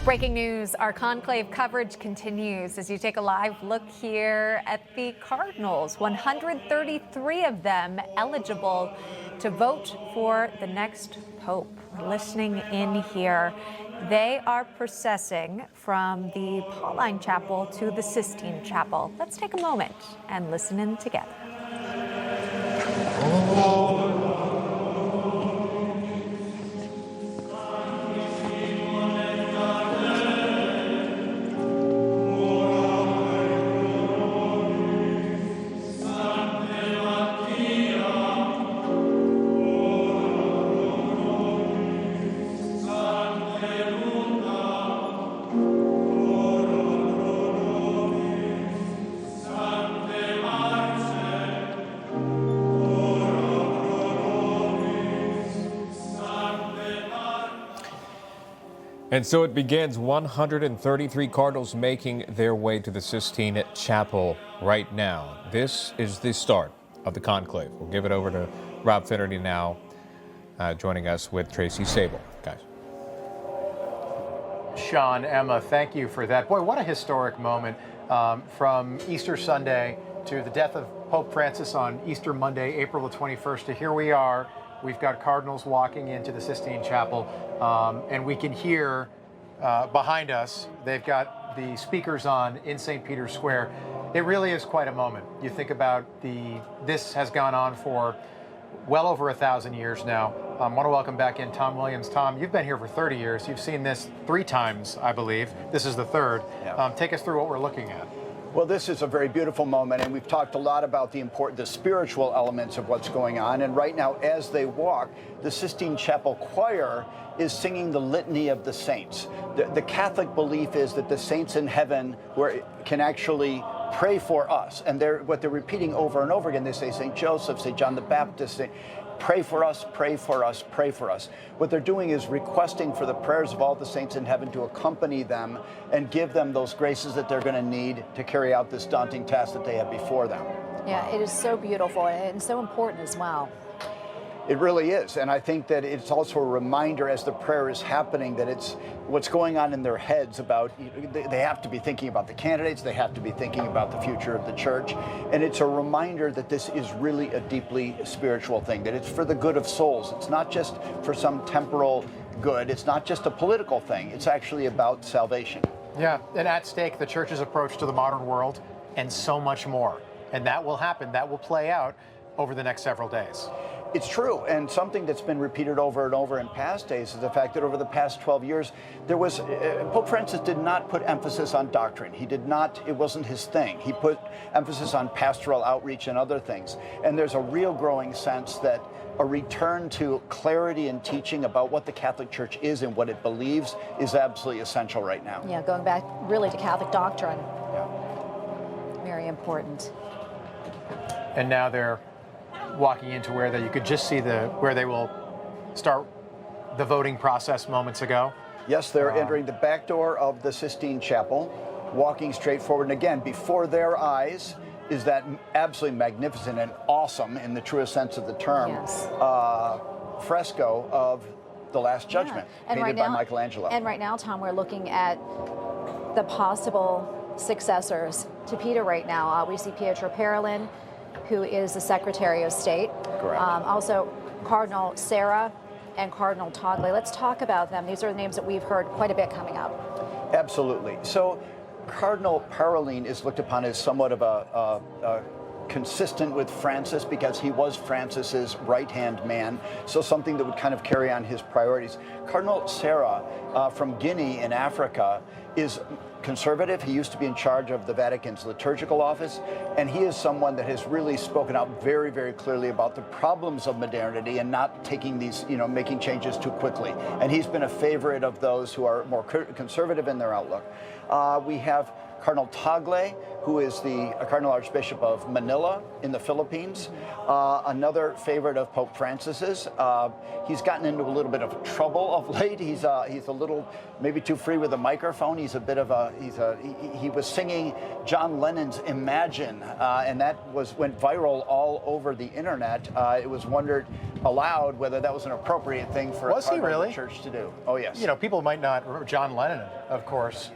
Breaking news, our conclave coverage continues as you take a live look here at the Cardinals. 133 of them eligible to vote for the next pope. Listening in here, they are processing from the Pauline Chapel to the Sistine Chapel. Let's take a moment and listen in together. And so it begins. 133 Cardinals making their way to the Sistine Chapel right now. This is the start of the conclave. We'll give it over to Rob Finnerty now, joining us with Tracy Sable. Guys. Sean, Emma, thank you for that. Boy, what a historic moment from Easter Sunday to the death of Pope Francis on Easter Monday, April the 21st, to here we are. We've got Cardinals walking into the Sistine Chapel, and we can hear behind us, they've got the speakers on in St. Peter's Square. It really is quite a moment. You think about this has gone on for well over 1,000 years now. I want to welcome back in Tom Williams. Tom, you've been here for 30 years. You've seen this 3 times, I believe. This is the 3rd. Yeah. Take us through what we're looking at. Well, this is a very beautiful moment, and we've talked a lot about the spiritual elements of what's going on. And right now, as they walk, the Sistine Chapel choir is singing the Litany of the Saints. The Catholic belief is that the saints in heaven can actually pray for us. And what they're repeating over and over again, they say St. Joseph, St. John the Baptist, pray for us, pray for us, pray for us. What they're doing is requesting for the prayers of all the saints in heaven to accompany them and give them those graces that they're going to need to carry out this daunting task that they have before them. Yeah, it is so beautiful and so important as well. It really is, and I think that it's also a reminder as the prayer is happening that it's what's going on in their heads about, they have to be thinking about the candidates, they have to be thinking about the future of the church, and it's a reminder that this is really a deeply spiritual thing, that it's for the good of souls. It's not just for some temporal good, it's not just a political thing, it's actually about salvation. Yeah, and at stake, the church's approach to the modern world and so much more. And that will happen, that will play out over the next several days. It's true, and something that's been repeated over and over in past days is the fact that over the past 12 years, Pope Francis did not put emphasis on doctrine. He did not, it wasn't his thing. He put emphasis on pastoral outreach and other things. And there's a real growing sense that a return to clarity and teaching about what the Catholic Church is and what it believes is absolutely essential right now. Yeah, going back really to Catholic doctrine. Yeah. Very important. And now they're walking into where you could just see where they will start the voting process moments ago. Yes, they're entering the back door of the Sistine Chapel, walking straight forward. And again, before their eyes is that absolutely magnificent and awesome, in the truest sense of the term, yes, fresco of the Last Judgment, painted by Michelangelo. And right now, Tom, we're looking at the possible successors to Peter right now. We see Pietro Parolin, who is the Secretary of State. Correct. Also, Cardinal Sarah and Cardinal Tagle. Let's talk about them. These are the names that we've heard quite a bit coming up. Absolutely. So Cardinal Parolin is looked upon as somewhat of a consistent with Francis because he was Francis's right-hand man, so something that would kind of carry on his priorities. Cardinal Sarah from Guinea in Africa is conservative. He used to be in charge of the Vatican's liturgical office, and he is someone that has really spoken out very, very clearly about the problems of modernity and not taking these, making changes too quickly. And he's been a favorite of those who are more conservative in their outlook. We have Cardinal Tagle, who is the Cardinal Archbishop of Manila in the Philippines, another favorite of Pope Francis's. He's gotten into a little bit of trouble of late. He's a little maybe too free with a microphone. He's a bit of a he was singing John Lennon's Imagine, and that went viral all over the internet. It was wondered aloud whether that was an appropriate thing for a cardinal of the church to do. Oh yes. You know, people might not remember John Lennon, of course.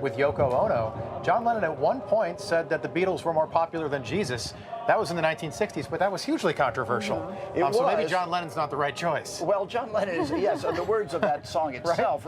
With Yoko Ono. John Lennon at one point said that the Beatles were more popular than Jesus. That was in the 1960s, but that was hugely controversial. Mm-hmm. So maybe John Lennon's not the right choice. Well, John Lennon is, yes, the words of that song itself,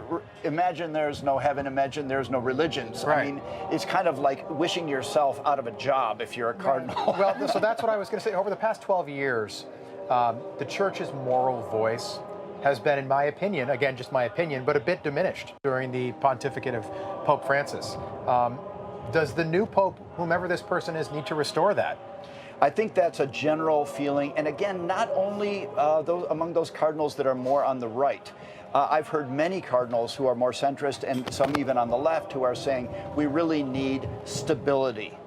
right? Imagine there's no heaven, imagine there's no religions. Right. I mean, it's kind of like wishing yourself out of a job if you're a cardinal. Well, so that's what I was going to say. Over the past 12 years, the church's moral voice has been, in my opinion, again, just my opinion, but a bit diminished during the pontificate of Pope Francis. Does the new Pope, whomever this person is, need to restore that? I think that's a general feeling. And again, not only among those cardinals that are more on the right. I've heard many cardinals who are more centrist and some even on the left who are saying we really need stability.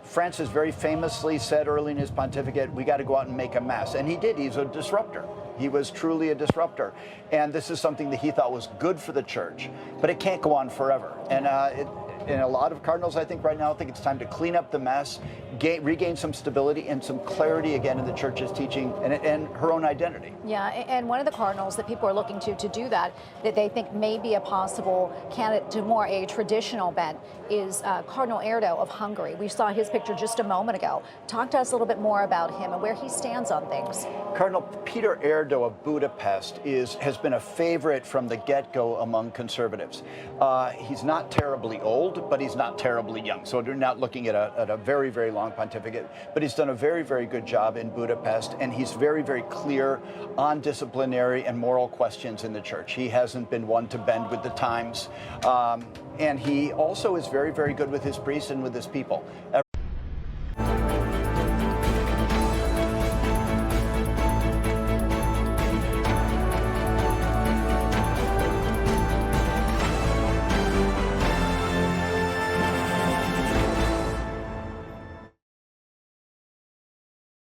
Francis very famously said early in his pontificate, we got to go out and make a mess. And he did. He's a disruptor. He was truly a disruptor. And this is something that he thought was good for the church. But it can't go on forever. And a lot of cardinals, I think, right now, think it's time to clean up the mess, regain some stability and some clarity again in the church's teaching and her own identity. Yeah, and one of the cardinals that people are looking to do that they think may be a possible candidate to more a traditional bent is Cardinal Erdo of Hungary. We saw his picture just a moment ago. Talk to us a little bit more about him and where he stands on things. Cardinal Peter Erdo of Budapest has been a favorite from the get-go among conservatives. He's not terribly old, but he's not terribly young. So they're not looking at a very, very long pontificate. But he's done a very, very good job in Budapest, and he's very, very clear on disciplinary and moral questions in the church. He hasn't been one to bend with the times. And he also is very, very good with his priests and with his people.